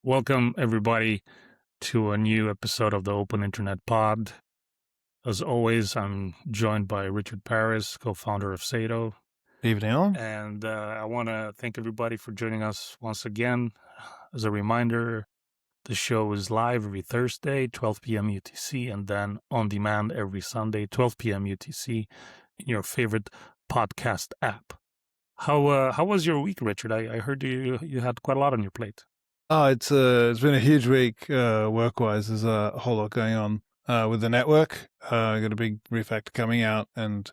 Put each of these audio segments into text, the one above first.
Welcome, everybody, to a new episode of the Open Internet Pod. As always, I'm joined by Richard Paris, co-founder of Sato. Evening all. And I want to thank everybody for joining us once again. As a reminder, the show is live every Thursday, 12 p.m. UTC, and then on demand every Sunday, 12 p.m. UTC, in your favorite podcast app. How was your week, Richard? I heard you had quite a lot on your plate. Oh, it's been a huge week work-wise. There's a whole lot going on with the network. Got a big refactor coming out, and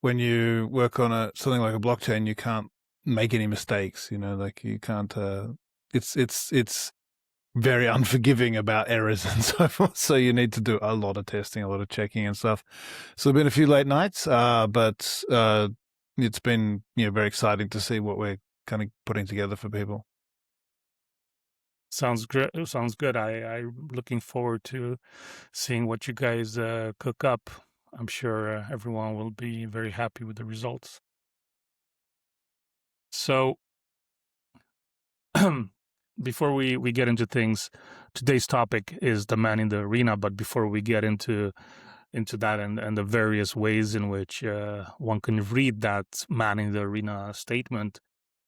when you work on something like a blockchain, you can't make any mistakes. Like you can't. It's very unforgiving about errors and so forth. So you need to do a lot of testing, a lot of checking and stuff. So there've been a few late nights, but it's been very exciting to see what we're kind of putting together for people. Sounds great. Sounds good. I'm looking forward to seeing what you guys cook up. I'm sure everyone will be very happy with the results. So, before we get into things, today's topic is the man in the arena. But before we get into that and the various ways in which one can read that man in the arena statement,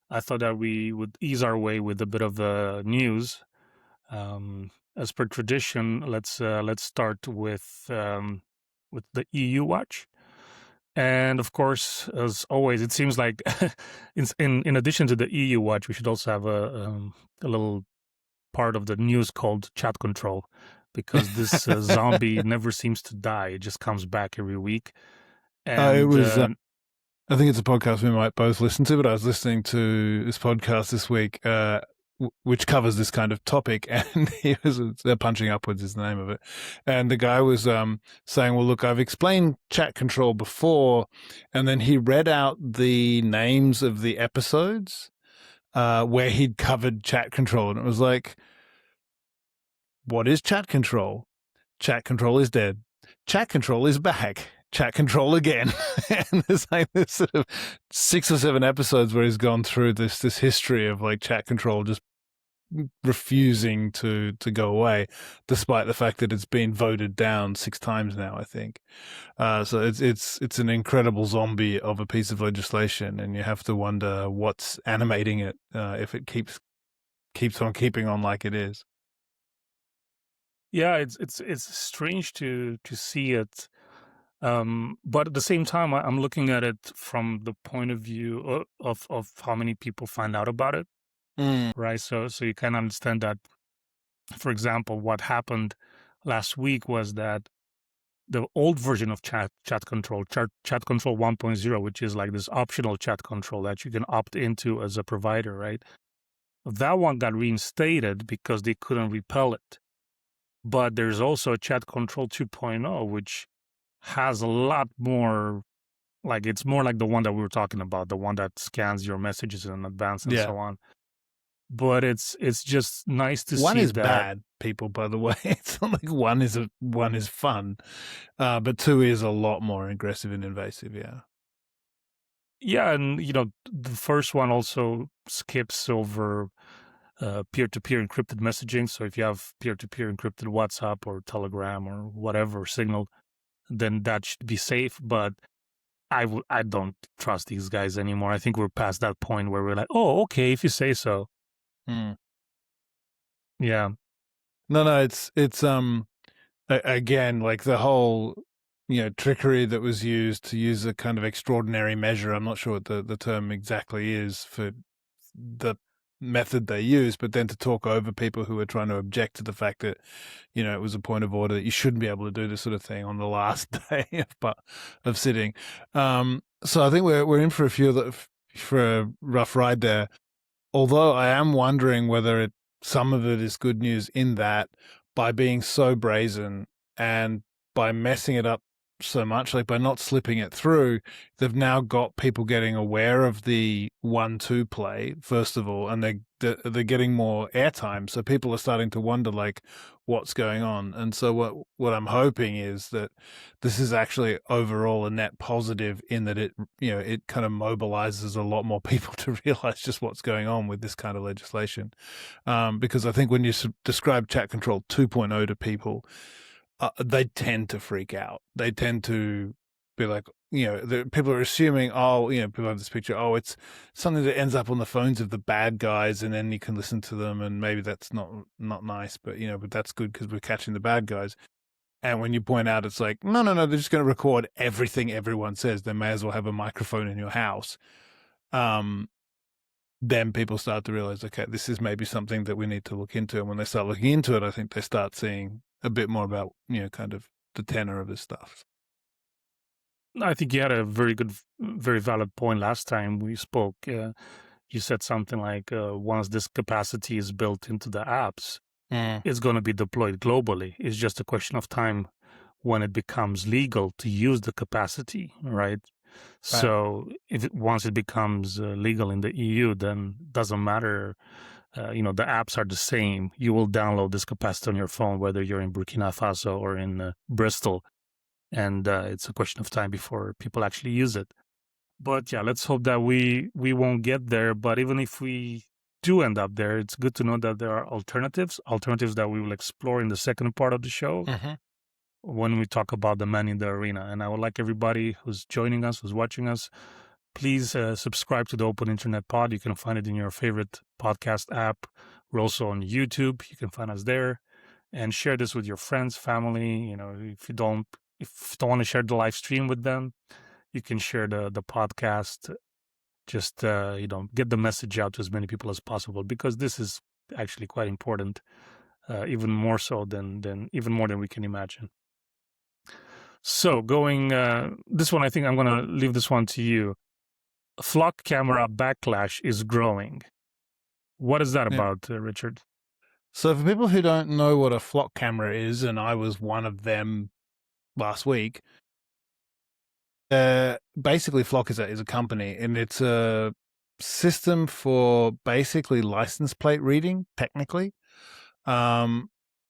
I thought that we would ease our way with a bit of news. As per tradition, let's start with the EU watch, and of course, as always, it seems like in addition to the EU watch, we should also have a little part of the news called chat control, because this zombie never seems to die; it just comes back every week. And It was. I think it's a podcast we might both listen to, but I was listening to this podcast this week, which covers this kind of topic, and they're punching upwards is the name of it. And the guy was saying, well, look, I've explained chat control before. And then he read out the names of the episodes where he'd covered chat control. And it was like, what is chat control? Chat control is dead. Chat control is back. Chat control again. And there's like this sort of 6 or 7 episodes where he's gone through this history of like chat control just refusing to go away, despite the fact that it's been voted down 6 times now, I think. So it's an incredible zombie of a piece of legislation, and you have to wonder what's animating it if it keeps on keeping on like it is. Yeah, it's strange to see it. But at the same time, I'm looking at it from the point of view of how many people find out about it, right? So you can understand that, for example, what happened last week was that the old version of chat control 1.0, which is like this optional chat control that you can opt into as a provider, right? That one got reinstated because they couldn't repel it. But there's also a chat control 2.0, which has a lot more, like it's more like the one that we were talking about, the one that scans your messages in advance and so on. But it's just nice to see that. One is bad, people, by the way. It's not like one is fun, but 2 is a lot more aggressive and invasive. Yeah, and the first one also skips over peer-to-peer encrypted messaging. So if you have peer-to-peer encrypted WhatsApp or Telegram or whatever Signal, then that should be safe. But I don't trust these guys anymore. I think we're past that point where we're like, oh, okay, if you say so. Yeah. No, it's again, like the whole trickery that was used to use a kind of extraordinary measure. I'm not sure what the term exactly is for the method they use, but then to talk over people who are trying to object to the fact that it was a point of order that you shouldn't be able to do this sort of thing on the last day of sitting. So I think we're in for a rough ride there. Although I am wondering whether some of it is good news in that by being so brazen and by messing it up so much, like by not slipping it through, they've now got people getting aware of the 1-2 play, first of all, and they're getting more airtime. So people are starting to wonder, like, what's going on. And so what I'm hoping is that this is actually overall a net positive in that it kind of mobilizes a lot more people to realize just what's going on with this kind of legislation. Because I think when you describe chat control 2.0 to people, they tend to freak out. They tend to be like, people are assuming, people have this picture, it's something that ends up on the phones of the bad guys, and then you can listen to them, and maybe that's not nice, but but that's good because we're catching the bad guys. And when you point out, it's like, no, they're just going to record everything everyone says. They may as well have a microphone in your house. Then people start to realize, okay, this is maybe something that we need to look into. And when they start looking into it, I think they start seeing a bit more about, kind of the tenor of this stuff. I think you had a very good, very valid point last time we spoke. You said something like, once this capacity is built into the apps, it's going to be deployed globally. It's just a question of time when it becomes legal to use the capacity, right? So once it becomes legal in the EU, then it doesn't matter. The apps are the same. You will download this capacity on your phone, whether you're in Burkina Faso or in Bristol. And it's a question of time before people actually use it. But yeah, let's hope that we won't get there. But even if we do end up there, it's good to know that there are alternatives that we will explore in the second part of the show when we talk about the man in the arena. And I would like everybody who's joining us, who's watching us, please subscribe to the Open Internet Pod. You can find it in your favorite podcast app. We're also on YouTube. You can find us there. And share this with your friends, family. If you don't want to share the live stream with them, you can share the podcast. Just get the message out to as many people as possible, because this is actually quite important, even more than we can imagine. So going this one, I think I'm going to leave this one to you. Flock camera backlash is growing. What is that about, Richard? So for people who don't know what a flock camera is, and I was one of them last week, basically Flock is a company, and it's a system for basically license plate reading, technically,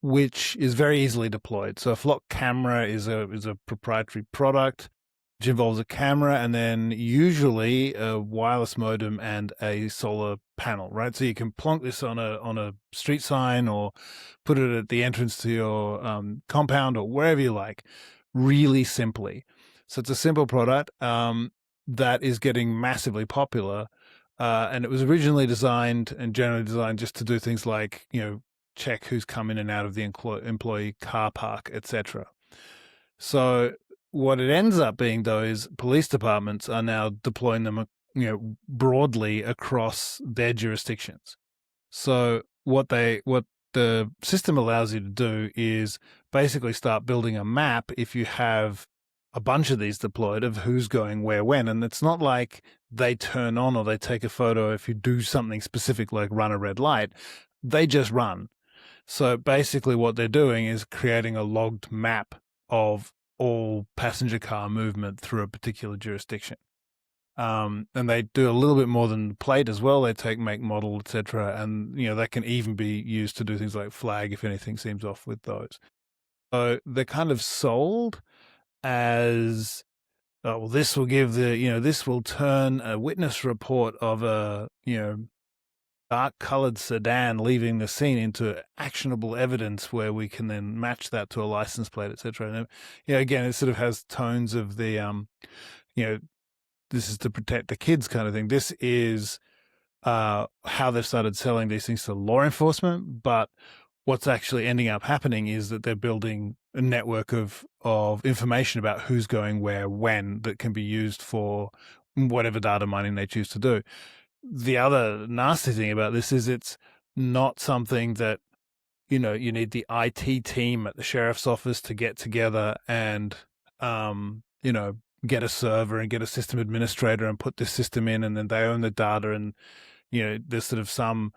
which is very easily deployed. So a Flock camera is a proprietary product which involves a camera and then usually a wireless modem and a solar panel, right? So you can plonk this on a street sign or put it at the entrance to your compound or wherever you like, really simply. So it's a simple product that is getting massively popular, and it was originally designed and generally designed just to do things like, check who's come in and out of the employee car park, etc. So what it ends up being, though, is police departments are now deploying them, broadly across their jurisdictions. So what the system allows you to do is basically start building a map if you have a bunch of these deployed of who's going where when. And it's not like they turn on or they take a photo if you do something specific like run a red light. They just run. So basically what they're doing is creating a logged map of all passenger car movement through a particular jurisdiction. And they do a little bit more than the plate as well. They take make, model, etc. And, that can even be used to do things like flag if anything seems off with those. So they're kind of sold as, this will give this will turn a witness report of a, dark-colored sedan leaving the scene into actionable evidence where we can then match that to a license plate, etc. And, again, it sort of has tones of the, this is to protect the kids kind of thing. This is how they've started selling these things to law enforcement, but what's actually ending up happening is that they're building a network of information about who's going where, when, that can be used for whatever data mining they choose to do. The other nasty thing about this is it's not something that, you need the IT team at the sheriff's office to get together and, get a server and get a system administrator and put this system in, and then they own the data, and, there's sort of some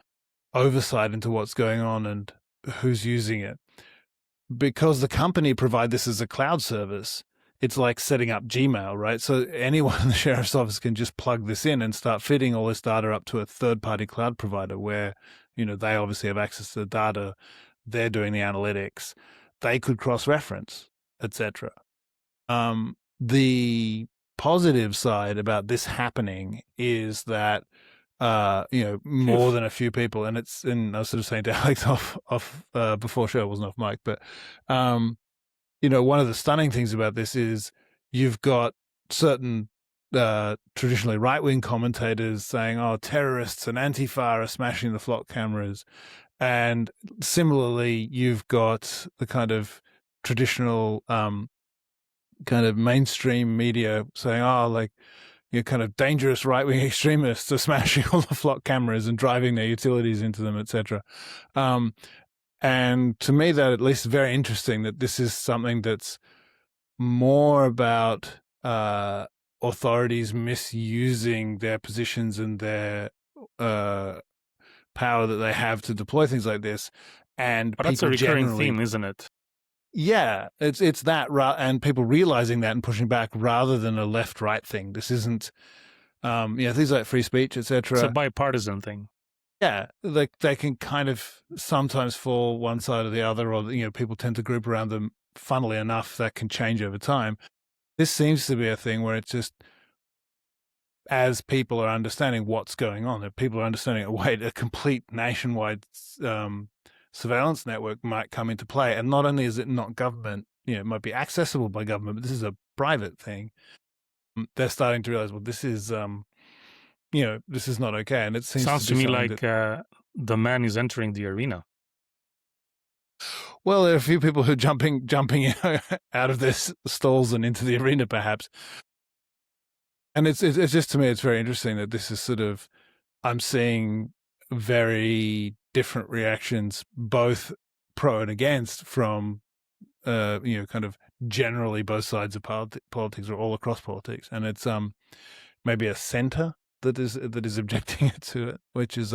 oversight into what's going on and who's using it. Because the company provide this as a cloud service, it's like setting up Gmail, right? So anyone in the sheriff's office can just plug this in and start feeding all this data up to a third-party cloud provider where, they obviously have access to the data. They're doing the analytics. They could cross-reference, etc. The positive side about this happening is that more than a few people, and I was sort of saying to Alex off before show, it wasn't off mic, but one of the stunning things about this is you've got certain traditionally right-wing commentators saying, "Oh, terrorists and Antifa are smashing the flock cameras," and similarly, you've got the kind of traditional kind of mainstream media saying, "Oh, like." Kind of dangerous right-wing extremists are smashing all the flock cameras and driving their utilities into them, etc. And to me, that at least is very interesting that this is something that's more about authorities misusing their positions and their power that they have to deploy things like this. And but that's a recurring theme, isn't it? Yeah, it's that, and people realizing that and pushing back rather than a left-right thing. This isn't, things like free speech, etc. It's a bipartisan thing. Yeah, like they can kind of sometimes fall one side or the other, or people tend to group around them. Funnily enough, that can change over time. This seems to be a thing where it's just as people are understanding what's going on, that people are understanding, wait, a complete nationwide surveillance network might come into play. And not only is it not government, it might be accessible by government, but this is a private thing. They're starting to realize, well, this is, this is not okay. And it sounds to me like the man is entering the arena. Well, there are a few people who are jumping out of their stalls and into the arena, perhaps. And it's just, to me, it's very interesting that this is sort of, I'm seeing very different reactions, both pro and against, from kind of generally both sides of politics, or all across politics. And it's maybe a center that is objecting to it, which is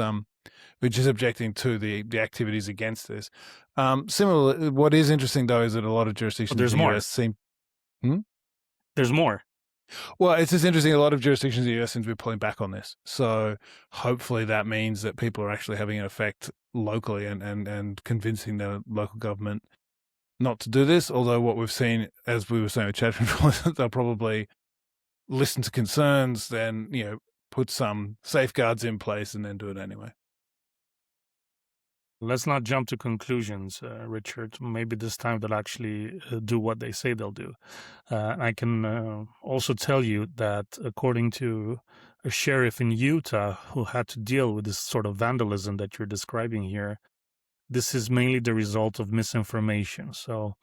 objecting to the activities against this. Similarly, what is interesting though is that a lot of jurisdictions in the US seem there's more. Well, it's just interesting. A lot of jurisdictions in the US seem to be pulling back on this. So hopefully that means that people are actually having an effect locally and convincing the local government not to do this. Although what we've seen, as we were saying with chat control, is that they'll probably listen to concerns, then, put some safeguards in place and then do it anyway. Let's not jump to conclusions, Richard. Maybe this time they'll actually do what they say they'll do. I can also tell you that according to a sheriff in Utah who had to deal with this sort of vandalism that you're describing here, this is mainly the result of misinformation. So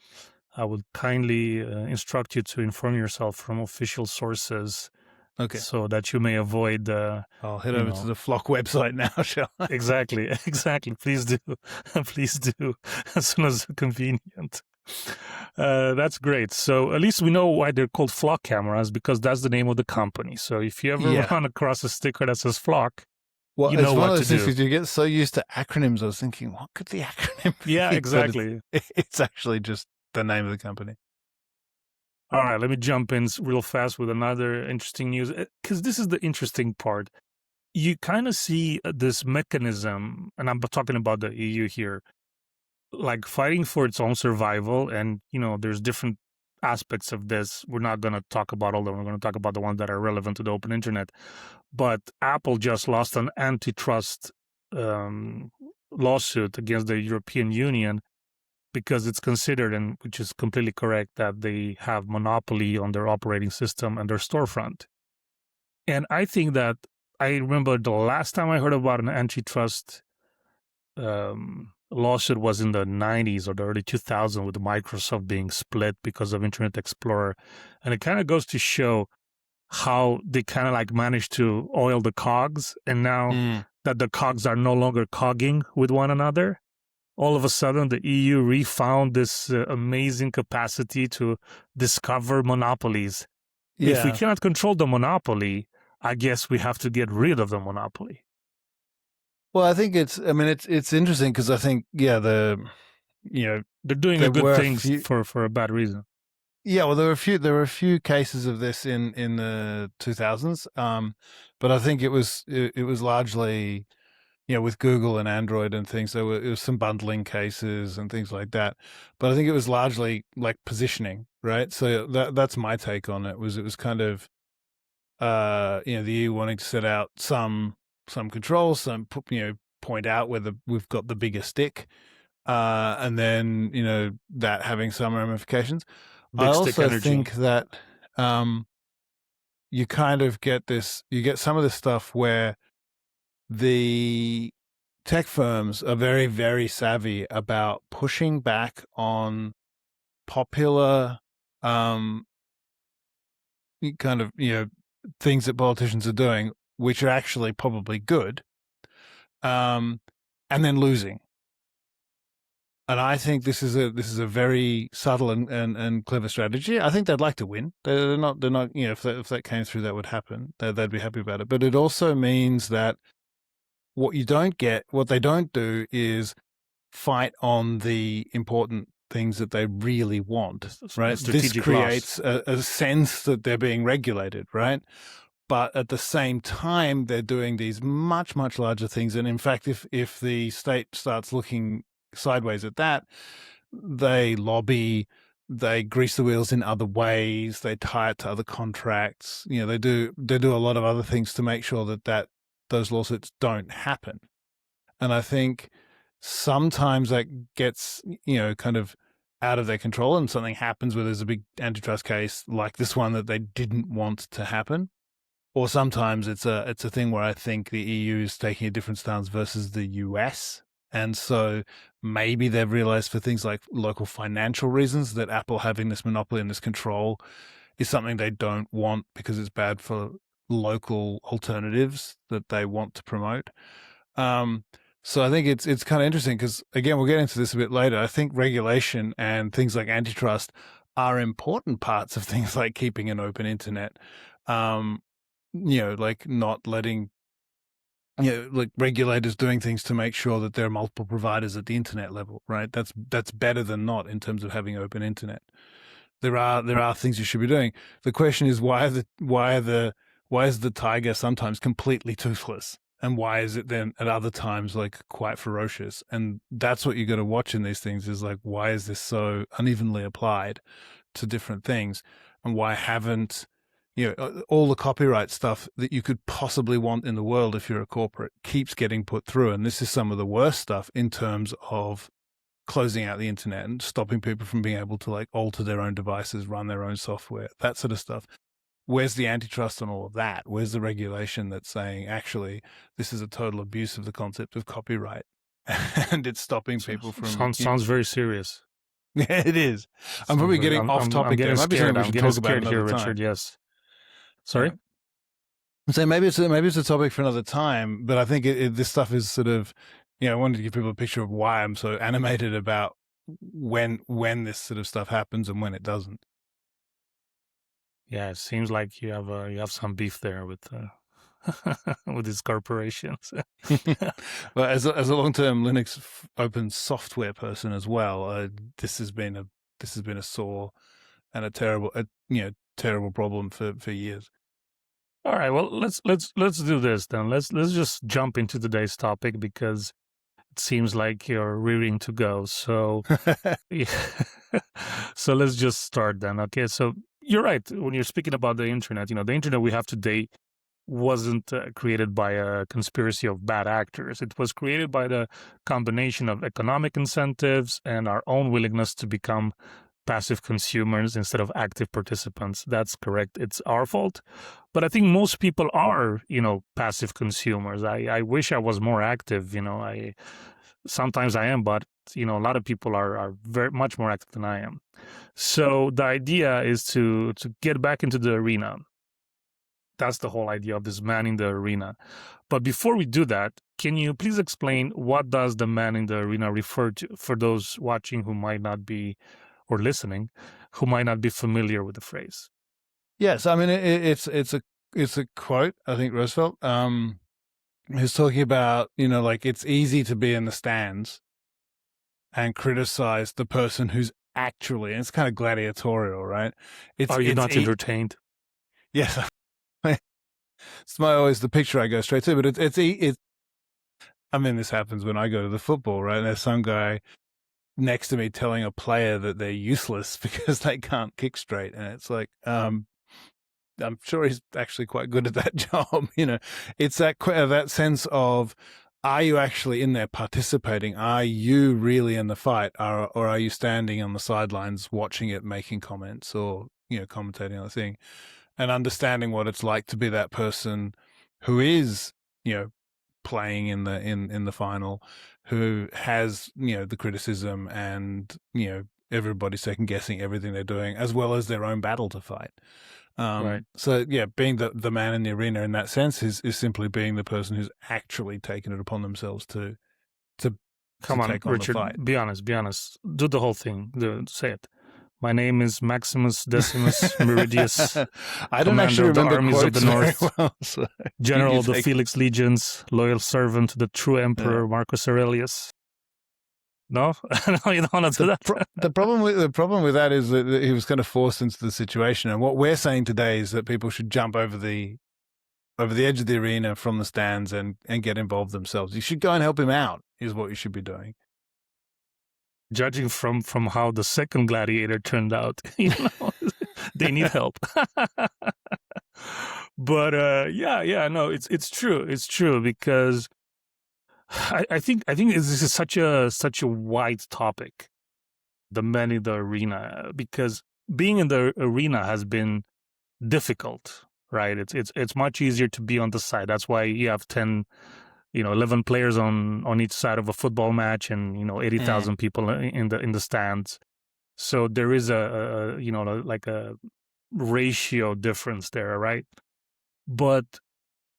I would kindly instruct you to inform yourself from official sources. Okay. So that you may avoid. I'll head over to the Flock website now, shall I? Exactly. Please do. Please do, as soon as convenient. That's great. So at least we know why they're called Flock cameras, because that's the name of the company. So if you ever run across a sticker that says Flock, you know what to do. You get so used to acronyms. I was thinking, what could the acronym be? Yeah, exactly. It's actually just the name of the company. All right, let me jump in real fast with another interesting news, because this is the interesting part. You kind of see this mechanism, and I'm talking about the EU here, like fighting for its own survival. And, there's different aspects of this. We're not going to talk about all of them. We're going to talk about the ones that are relevant to the open internet. But Apple just lost an antitrust lawsuit against the European Union, because it's considered, and which is completely correct, that they have monopoly on their operating system and their storefront. And I think that I remember the last time I heard about an antitrust lawsuit was in the 90s or the early 2000s, with Microsoft being split because of Internet Explorer. And it kind of goes to show how they kind of like managed to oil the cogs. And now that the cogs are no longer cogging with one another, all of a sudden, the EU refound this amazing capacity to discover monopolies. Yeah. If we cannot control the monopoly, I guess we have to get rid of the monopoly. Well, I think it's interesting, because I think, they're doing a good thing for a bad reason. Yeah, well, there were a few cases of this in the 2000s, but I think it was largely, with Google and Android and things. It was some bundling cases and things like that, but I think it was largely like positioning, right? So that's my take on it. It was kind of the EU wanting to set out some controls, point out where we've got the bigger stick, and then that having some ramifications. I Big stick also energy. think that you kind of you get some of this stuff where the tech firms are very, very savvy about pushing back on popular um, kind of, things that politicians are doing, which are actually probably good, and then losing. And I think this is a very subtle and clever strategy. I think they'd like to win. They're not if that came through, that would happen. They'd be happy about it. But it also means that what they don't do is fight on the important things that they really want. A Right? This strategic loss. creates a sense that they're being regulated. Right? But at the same time, they're doing these much, much larger things. And in fact, if the state starts looking sideways at that, they lobby, they grease the wheels in other ways, they tie it to other contracts. They do a lot of other things to make sure that those lawsuits don't happen. And I think sometimes that gets, kind of out of their control, and something happens where there's a big antitrust case like this one that they didn't want to happen. Or sometimes it's a thing where I think the EU is taking a different stance versus the US. And so maybe they've realized, for things like local financial reasons, that Apple having this monopoly and this control is something they don't want because it's bad for local alternatives that they want to promote. So I think it's kind of interesting because, again, we'll get into this a bit later. I think regulation and things like antitrust are important parts of things like keeping an open internet. Like not letting, like regulators doing things to make sure that there are multiple providers at the internet level, right? That's better than not in terms of having open internet. There are things you should be doing. The question is, why is the tiger sometimes completely toothless? And why is it then at other times like quite ferocious? And that's what you got to watch in these things, is like, why is this so unevenly applied to different things? And why haven't, all the copyright stuff that you could possibly want in the world if you're a corporate keeps getting put through? And this is some of the worst stuff in terms of closing out the internet and stopping people from being able to like alter their own devices, run their own software, that sort of stuff. Where's the antitrust on all of that? Where's the regulation that's saying, actually, this is a total abuse of the concept of copyright, and it's stopping people from... Sounds very serious. Yeah, it is. I'm probably getting off topic. I'm getting there. Might be scared. something we I'm should getting talk about scared here, another time. Richard. Yes. Sorry. Yeah. So maybe it's a topic for another time. But I think this stuff is sort of, I wanted to give people a picture of why I'm so animated about when this sort of stuff happens and when it doesn't. Yeah, it seems like you have some beef there with with these corporations. Well, as a long-term Linux open software person as well, this has been a sore and a terrible problem for years. All right, well, let's do this then. Let's just jump into today's topic, because it seems like you're rearing to go. So, yeah. So let's just start then. Okay, so you're right. When you're speaking about the internet, the internet we have today wasn't created by a conspiracy of bad actors. It was created by the combination of economic incentives and our own willingness to become passive consumers instead of active participants. That's correct. It's our fault. But I think most people are, passive consumers. I wish I was more active. Sometimes I am, but a lot of people are very much more active than I am. So the idea is to get back into the arena. That's the whole idea of this man in the arena. But before we do that, can you please explain what does the man in the arena refer to for those watching who might not be, or listening, who might not be familiar with the phrase? Yes, I mean it's a quote. I think Roosevelt, who's talking about, like, it's easy to be in the stands and criticize the person who's actually, and it's kind of gladiatorial, right? Are you not entertained? Yes. It's always the picture I go straight to, but it's I mean, this happens when I go to the football, right? And there's some guy next to me telling a player that they're useless because they can't kick straight. And it's like, I'm sure he's actually quite good at that job. It's that sense of, are you actually in there participating? Are you really in the fight? Or are you standing on the sidelines watching it, making comments or, commentating on the thing, and understanding what it's like to be that person who is, playing in the final, who has, the criticism and, everybody second guessing everything they're doing, as well as their own battle to fight. Right. So yeah, being the man in the arena in that sense is simply being the person who's actually taken it upon themselves to Come on, take on Richard, the fight. be honest. Do the whole thing. Say it. My name is Maximus Decimus Meridius, I don't commander actually of the remember armies of the North, well, so general of the Felix Legions, loyal servant to the true emperor Marcus Aurelius. No, no, you don't want to do that. The problem with that is that he was kind of forced into the situation, and what we're saying today is that people should jump over the edge of the arena from the stands and get involved themselves. You should go and help him out, is what you should be doing. Judging from how the second gladiator turned out, they need help. But no, it's true. It's true because I think this is such a wide topic, the men in the arena, because being in the arena has been difficult, right? It's much easier to be on the side. That's why you have 10, 11 players on each side of a football match, and 80,000 people in the stands. So there is a like a ratio difference there, right? But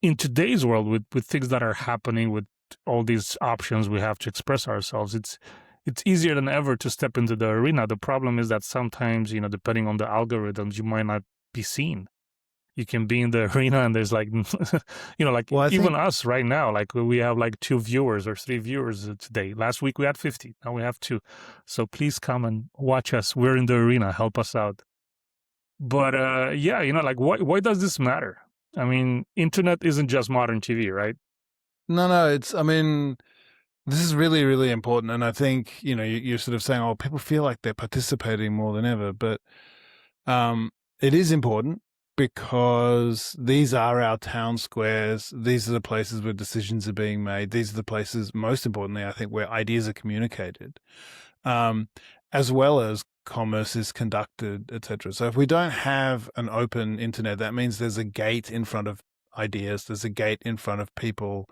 in today's world, with things that are happening, with all these options we have to express ourselves, it's easier than ever to step into the arena. The problem is that sometimes, depending on the algorithms, you might not be seen. You can be in the arena and there's like, even us right now, like we have like 2 viewers or 3 viewers today. Last week we had 50, now we have 2. So please come and watch us. We're in the arena, help us out. But why does this matter? I mean, internet isn't just modern TV, right? No, this is really, really important. And I think, you're sort of saying, people feel like they're participating more than ever, but it is important, because these are our town squares. These are the places where decisions are being made. These are the places, most importantly, I think, where ideas are communicated, as well as commerce is conducted, etc. So if we don't have an open internet, that means there's a gate in front of ideas. There's a gate in front of people,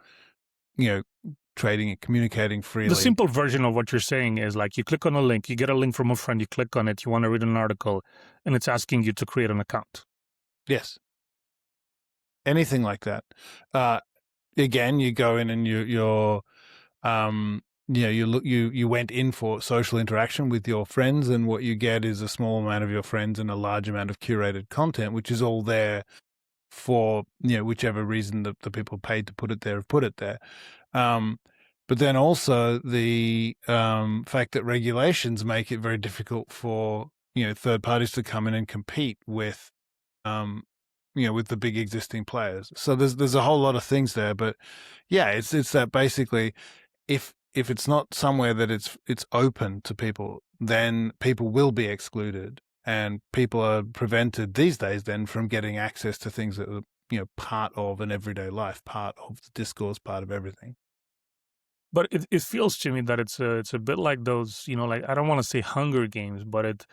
trading and communicating freely. The simple version of what you're saying is like you click on a link, you get a link from a friend, you click on it, you want to read an article, and it's asking you to create an account. Yes. Anything like that. Again, you go in and you went in for social interaction with your friends, and what you get is a small amount of your friends and a large amount of curated content, which is all there for, whichever reason the people paid to put it there have put it there. But then also the fact that regulations make it very difficult for, third parties to come in and compete with, with the big existing players. So there's a whole lot of things there, but yeah, it's that basically, if it's not somewhere that it's open to people, then people will be excluded, and people are prevented these days then from getting access to things that are, part of an everyday life, part of the discourse, part of everything. But it feels to me that it's a bit like those, like, I don't want to say Hunger Games, but it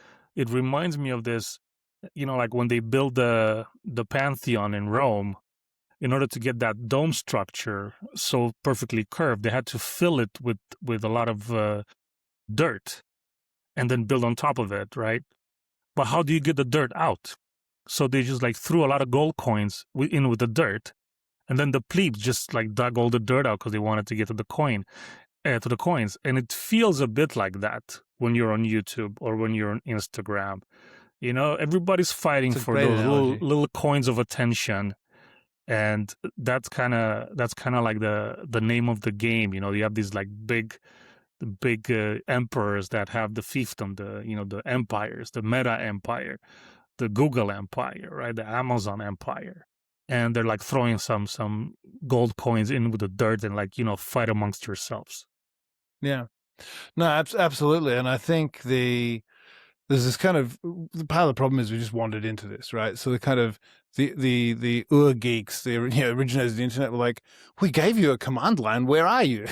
reminds me of this, like when they build the Pantheon in Rome, in order to get that dome structure so perfectly curved, they had to fill it with a lot of dirt and then build on top of it, right? But how do you get the dirt out? So they just like threw a lot of gold coins in with the dirt, and then the plebes just like dug all the dirt out because they wanted to get to the coins. And it feels a bit like that when you're on YouTube or when you're on Instagram. Everybody's fighting for those little coins of attention. And that's kind of like the name of the game. You have these like big, the big emperors that have the fiefdom, the empires, the Meta empire, the Google empire, right, the Amazon empire, and they're like throwing some gold coins in with the dirt and like fight amongst yourselves. Yeah, no, absolutely, and I think there's this kind of part of the problem is we just wandered into this, right? So the kind of the geeks, the originators of the internet were like, we gave you a command line, where are you?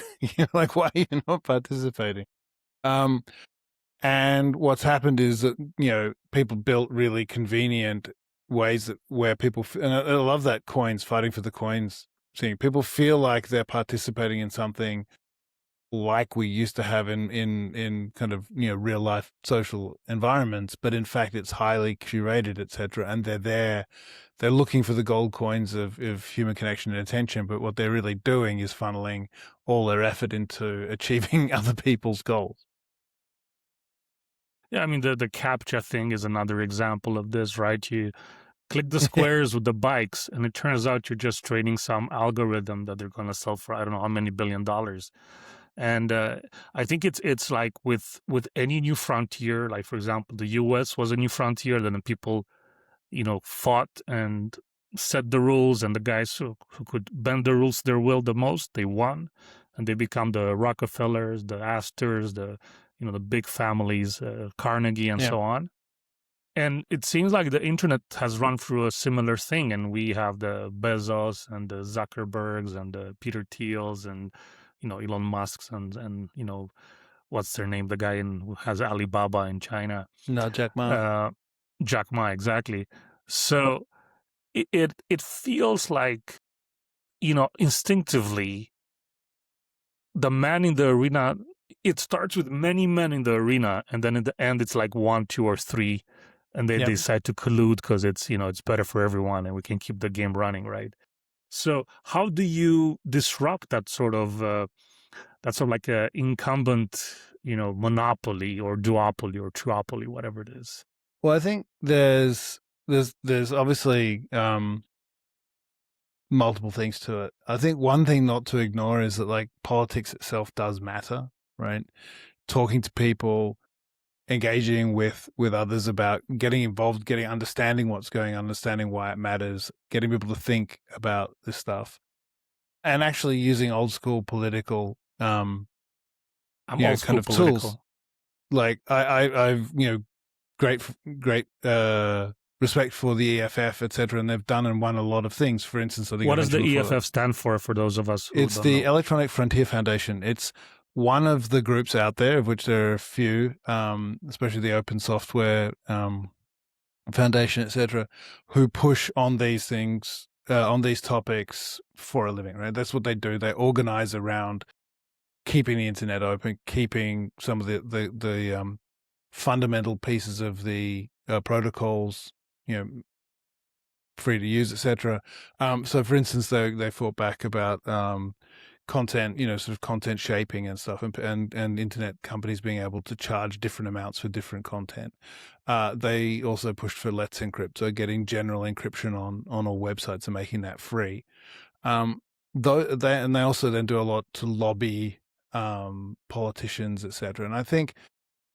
Like, why are you not participating? And what's happened is that people built really convenient ways where people and I love that coins fighting for the coins thing. People feel like they're participating in something like we used to have in kind of real life social environments, but in fact it's highly curated, etc. And they're looking for the gold coins of human connection and attention, but what they're really doing is funneling all their effort into achieving other people's goals. Yeah, I mean the CAPTCHA thing is another example of this, right? You click the squares with the bikes, and it turns out you're just trading some algorithm that they're going to sell for I don't know how many $1 billion. And I think it's like with any new frontier, like for example, the U.S. was a new frontier. Then the people, fought and set the rules, and the guys who could bend the rules to their will the most, they won, and they become the Rockefellers, the Astors, the big families, Carnegie, and so on. And it seems like the internet has run through a similar thing, and we have the Bezos and the Zuckerbergs and the Peter Thiels and Elon Musk's and what's their name, the guy who has Alibaba in China. No, Jack Ma. Jack Ma, exactly. So it feels like instinctively the man in the arena. It starts with many men in the arena, and then in the end, it's like 1, 2, or 3. And they decide to collude because it's better for everyone and we can keep the game running, right? So how do you disrupt that sort of like a incumbent monopoly or duopoly or triopoly, whatever it is? Well, I think there's obviously multiple things to it. I think one thing not to ignore is that like politics itself does matter, right? Talking to people, engaging with others about getting involved, understanding what's going on, understanding why it matters, getting people to think about this stuff, and actually using old school political I'm old school kind of political. tools. Like I've great respect for the EFF, etc., and they've done and won a lot of things. For instance, I think what does the EFF stand for those of us who it's don't the know? Electronic Frontier Foundation. It's one of the groups out there, of which there are a few, especially the open software foundation, etc., who push on these things, on these topics for a living, right? That's what they do. They organize around keeping the internet open, keeping some of the fundamental pieces of the protocols, free to use, etc. So, for instance, they fought back about content, sort of content shaping and stuff, and internet companies being able to charge different amounts for different content. They also pushed for Let's Encrypt, so getting general encryption on all websites and making that free. They also then do a lot to lobby politicians, etc. And I think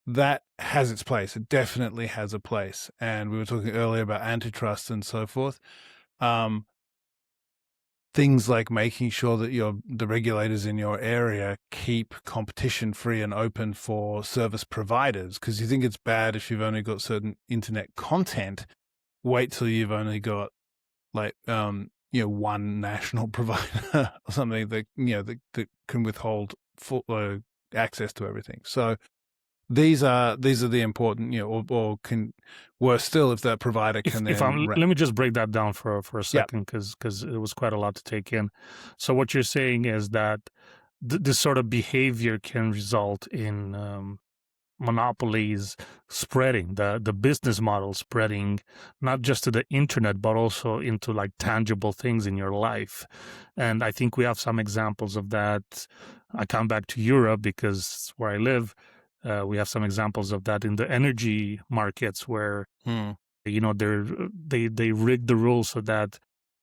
that has its place. It definitely has a place. And we were talking earlier about antitrust and so forth. Things like making sure that the regulators in your area keep competition free and open for service providers, because you think it's bad if you've only got certain internet content. Wait till you've only got like one national provider or something that that can withhold full access to everything. So these are the important, or can worse still, if that provider can let me just break that down for a second, because it was quite a lot to take in. So what you're saying is that this sort of behavior can result in monopolies spreading, the business model spreading, not just to the internet, but also into like tangible things in your life. And I think we have some examples of that. I come back to Europe because where I live, we have some examples of that in the energy markets where, they rig the rules so that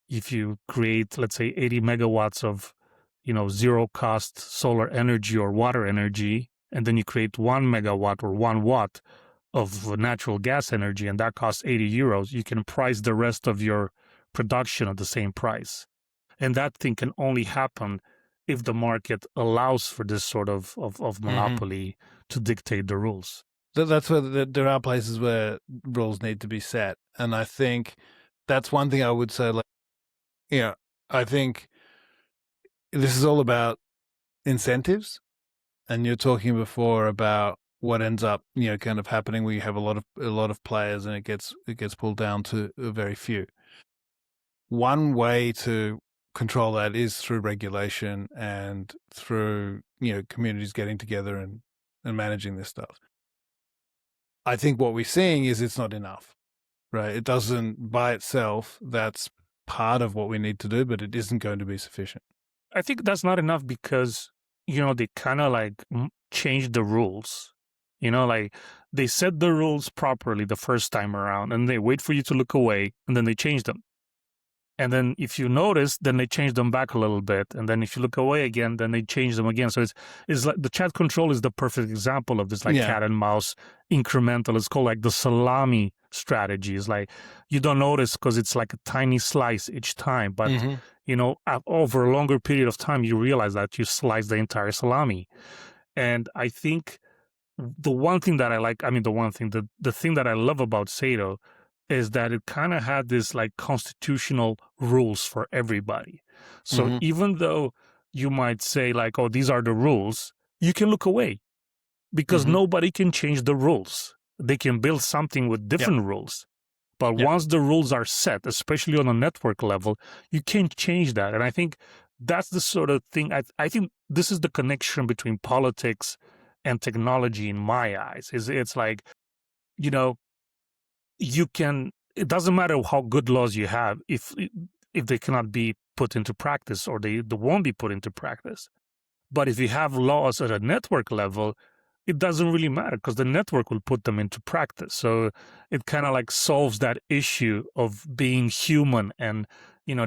if you create, let's say, 80 megawatts of, zero cost solar energy or water energy, and then you create 1 megawatt or 1 watt of natural gas energy, and that costs 80 euros, you can price the rest of your production at the same price. And that thing can only happen if the market allows for this sort of monopoly to dictate the rules. That's where there are places where rules need to be set. And I think that's one thing I would say, like, I think this is all about incentives. And you're talking before about what ends up, kind of happening where you have a lot of players and it gets pulled down to a very few. One way to control that is through regulation and through, communities getting together and managing this stuff. I think what we're seeing is it's not enough, right? It doesn't by itself, that's part of what we need to do, but it isn't going to be sufficient. I think that's not enough because, they kind of like changed the rules. Like they set the rules properly the first time around and they wait for you to look away and then they change them. And then if you notice, then they change them back a little bit. And then if you look away again, then they change them again. So it's like the chat control is the perfect example of this cat and mouse incremental. It's called like the salami strategy. It's like you don't notice because it's like a tiny slice each time. But, over a longer period of time, you realize that you slice the entire salami. And I think the one thing that I like, the thing that I love about Sato is that it kind of had this like constitutional rules for everybody. So even though you might say like, oh, these are the rules, you can look away because nobody can change the rules. They can build something with different rules. But once the rules are set, especially on a network level, you can't change that. And I think that's the sort of thing, I think this is the connection between politics and technology in my eyes. It's like, it doesn't matter how good laws you have if they cannot be put into practice or they won't be put into practice. But if you have laws at a network level, it doesn't really matter because the network will put them into practice. So it kind of like solves that issue of being human and,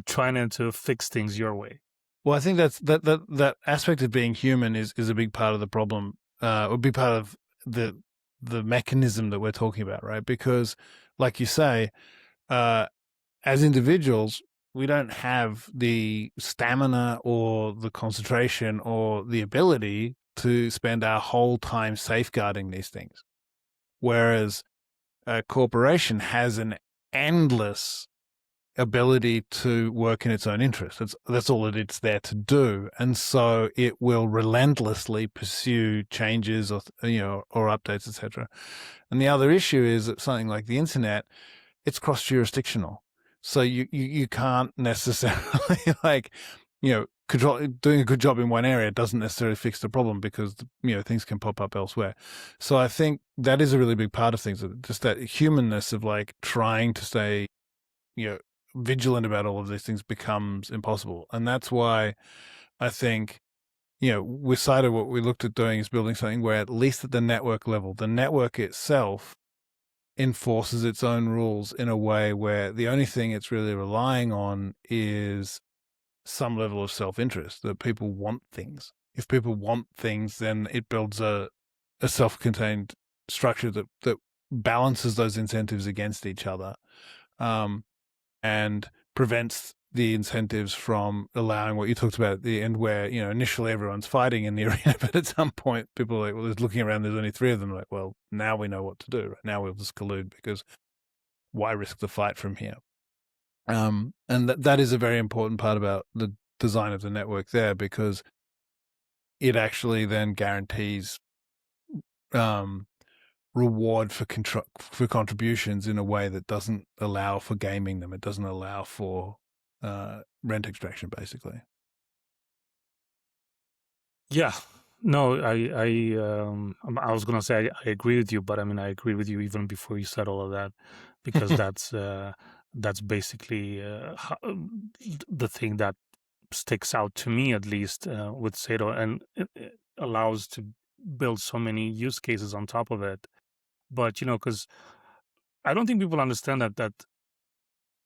trying to fix things your way. Well, I think that aspect of being human is a big part of the problem, or a big part of the mechanism that we're talking about, right? Because, like you say, as individuals, we don't have the stamina or the concentration or the ability to spend our whole time safeguarding these things. Whereas a corporation has an endless ability to work in its own interest. That's all that it's there to do. And so it will relentlessly pursue changes or updates, etc. And the other issue is that something like the internet, it's cross-jurisdictional. So you can't necessarily doing a good job in one area doesn't necessarily fix the problem because, things can pop up elsewhere. So I think that is a really big part of things, just that humanness of like trying to stay, vigilant about all of these things becomes impossible. And that's why I think, with Sato, what we looked at doing is building something where at least at the network level, the network itself enforces its own rules in a way where the only thing it's really relying on is some level of self-interest, that people want things. If people want things, then it builds a self-contained structure that balances those incentives against each other, and prevents the incentives from allowing what you talked about at the end, where, initially everyone's fighting in the arena, but at some point people are like, well, there's looking around, there's only three of them. Like, well, now we know what to do. Right? Now we'll just collude because why risk the fight from here? And that is a very important part about the design of the network there, because it actually then guarantees reward for contributions in a way that doesn't allow for gaming them. It doesn't allow for rent extraction, basically. Yeah, no, I was gonna say I agree with you, but I agree with you even before you said all of that, because that's basically the thing that sticks out to me, at least with Sato, and it allows to build so many use cases on top of it. But because I don't think people understand that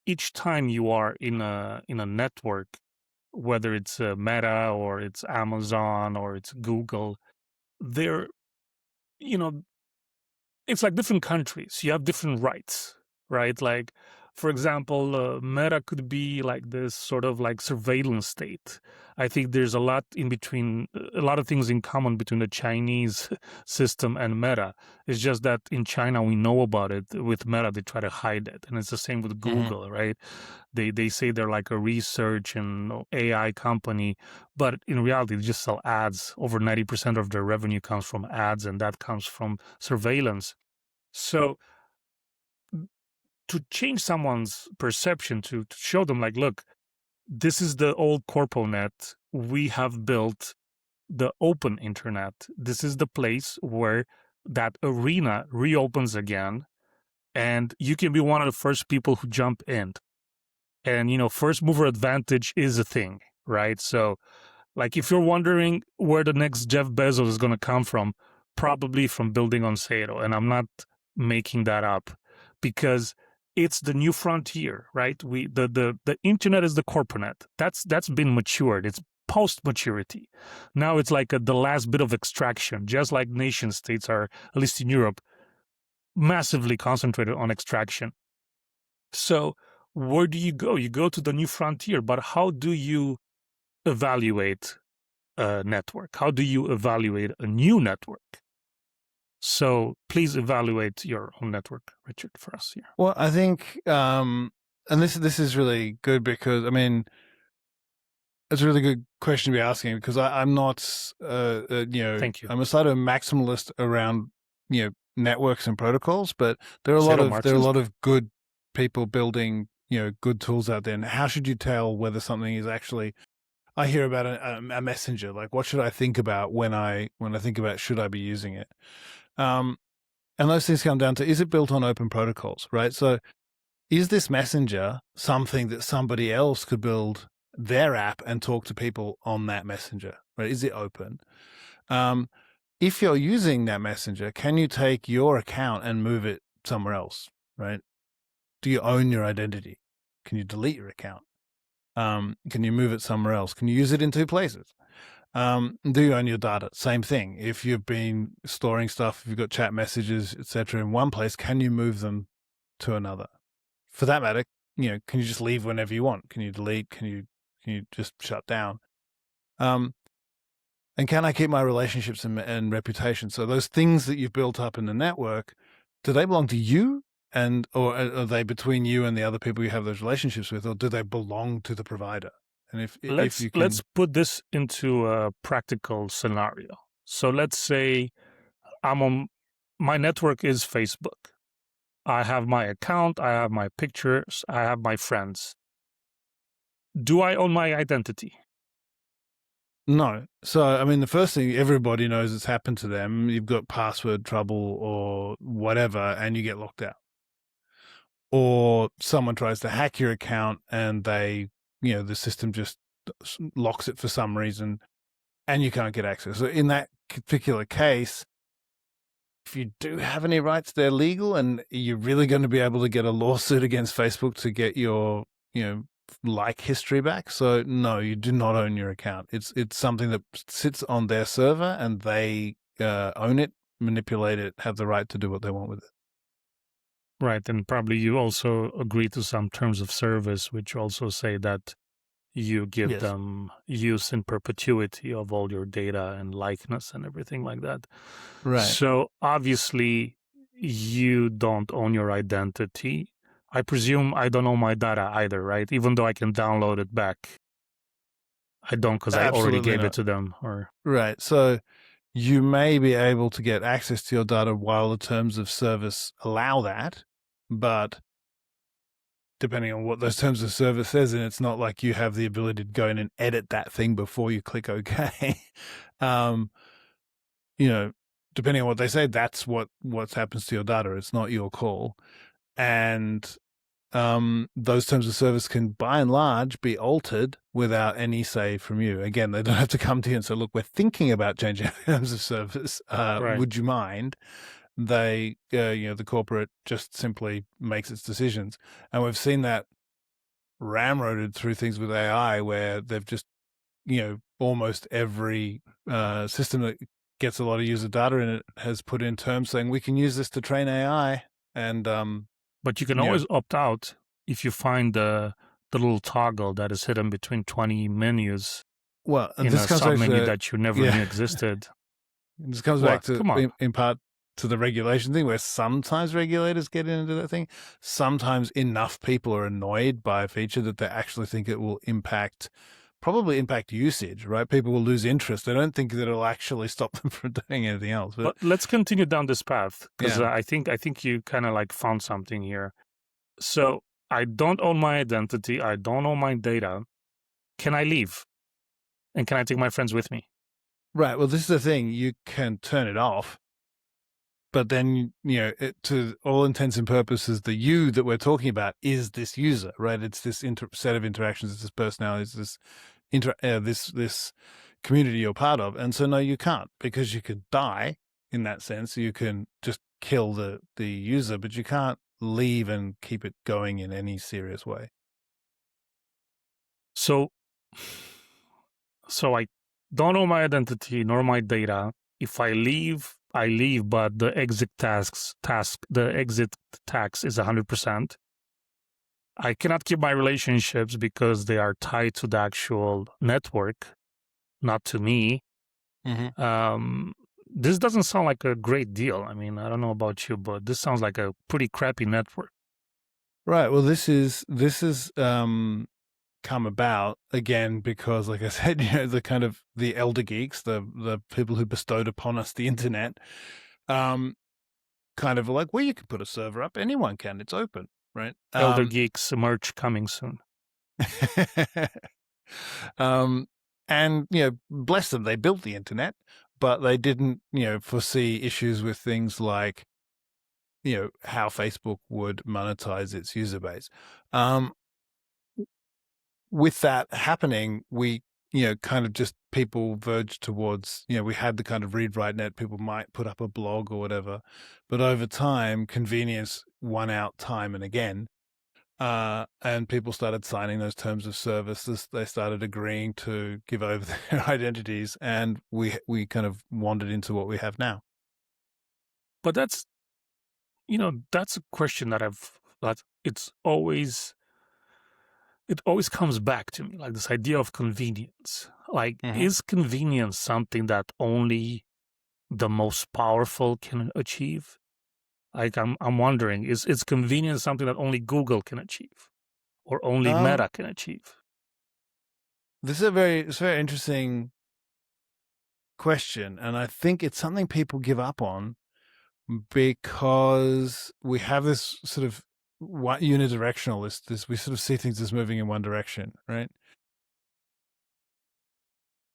each time you are in a network, whether it's Meta or it's Amazon or it's Google, they're it's like different countries. You have different rights, right? Like, for example, Meta could be like this sort of like surveillance state. I think there's a lot in between, a lot of things in common between the Chinese system and Meta. It's just that in China we know about it. With Meta, they try to hide it, and it's the same with Google, right? They say they're like a research and AI company, but in reality, they just sell ads. Over 90% of their revenue comes from ads, and that comes from surveillance. So to change someone's perception, to show them like, look, this is the old corponet. We have built the open internet. This is the place where that arena reopens again, and you can be one of the first people who jump in. And first mover advantage is a thing, right? So like, if you're wondering where the next Jeff Bezos is going to come from, probably from building on Sado. And I'm not making that up, because it's the new frontier, right? The internet is the corporate. That's been matured. It's post maturity. Now it's like the last bit of extraction, just like nation states are, at least in Europe, massively concentrated on extraction. So where do you go? You go to the new frontier, but how do you evaluate a network? How do you evaluate a new network? So please evaluate your own network, Richard, for us here. Well, I think, and this is really good, because I mean, it's a really good question to be asking, because I'm not, Thank you. I'm a sort of maximalist around networks and protocols, but there are a lot of good people building good tools out there. And how should you tell whether something is actually? I hear about a messenger. Like, what should I think about when I think about should I be using it? And those things come down to, is it built on open protocols, right? So is this messenger something that somebody else could build their app and talk to people on that messenger, right? Is it open? If you're using that messenger, can you take your account and move it somewhere else, right? Do you own your identity? Can you delete your account? Can you move it somewhere else? Can you use it in two places? Do you own your data? Same thing. If you've been storing stuff, if you've got chat messages, etc., in one place, can you move them to another? For that matter, can you just leave whenever you want? Can you delete? Can you just shut down? And can I keep my relationships and reputation? So those things that you've built up in the network, do they belong to you? Or are they between you and the other people you have those relationships with, or do they belong to the provider? And if you can... let's put this into a practical scenario. So let's say my network is Facebook. I have my account, I have my pictures, I have my friends. Do I own my identity? No. So, I mean, the first thing, everybody knows it's happened to them. You've got password trouble or whatever, and you get locked out. Or someone tries to hack your account and the system just locks it for some reason and you can't get access. So in that particular case, if you do have any rights, they're legal, and you're really going to be able to get a lawsuit against Facebook to get your, like history back. So no, you do not own your account. It's something that sits on their server, and they own it, manipulate it, have the right to do what they want with it. Right, and probably you also agree to some terms of service, which also say that you give them use in perpetuity of all your data and likeness and everything like that. Right. So obviously you don't own your identity. I presume I don't own my data either, right? Even though I can download it back. I don't, because I already gave it to them. Right. So you may be able to get access to your data while the terms of service allow that, but depending on what those terms of service says, and it's not like you have the ability to go in and edit that thing before you click OK. Depending on what they say, that's what happens to your data. It's not your call. And those terms of service can, by and large, be altered without any say from you. Again, they don't have to come to you and say, look, we're thinking about changing terms of service. Right. Would you mind? They, the corporate just simply makes its decisions. And we've seen that ramroded through things with AI, where they've just, almost every system that gets a lot of user data and it has put in terms saying we can use this to train AI. And but you can always opt out if you find the little toggle that is hidden between 20 menus in this a comes back submenu to that you never knew existed. This comes back to, Come on. in part, to the regulation thing, where sometimes regulators get into that thing. Sometimes enough people are annoyed by a feature that they actually think it will probably impact usage, right? People will lose interest. They don't think that it'll actually stop them from doing anything else. But let's continue down this path, because Yeah. I think you kind of like found something here. So I don't own my identity. I don't own my data. Can I leave? And can I take my friends with me? Right. Well, this is the thing. You can turn it off, but then, to all intents and purposes, the you that we're talking about is this user, right? It's this set of interactions. It's this personality. It's this this community you're part of. And so, no, you can't, because you could die in that sense. You can just kill the user, but you can't leave and keep it going in any serious way. So I don't know my identity nor my data. If I leave, I leave, but the exit tax is 100%. I cannot keep my relationships because they are tied to the actual network, not to me. Mm-hmm. This doesn't sound like a great deal. I mean, I don't know about you, but this sounds like a pretty crappy network. Right. Well, this is come about again because, like I said, the kind of the elder geeks, the people who bestowed upon us the internet, kind of like, well, you can put a server up, anyone can, it's open, right? Elder Geeks merch coming soon. And bless them, they built the internet, but they didn't foresee issues with things like how Facebook would monetize its user base. With that happening, we kind of just people verged towards we had the kind of read write net, people might put up a blog or whatever, but over time convenience won out time and again, and people started signing those terms of service. They started agreeing to give over their identities, and we kind of wandered into what we have now. But that's a question that it always comes back to me, like this idea of convenience. Like, is convenience something that only the most powerful can achieve? Like, I'm wondering, is convenience something that only Google can achieve, or only Meta can achieve? This is a very interesting question, and I think it's something people give up on because we have this sort of unidirectional. This we sort of see things as moving in one direction, right?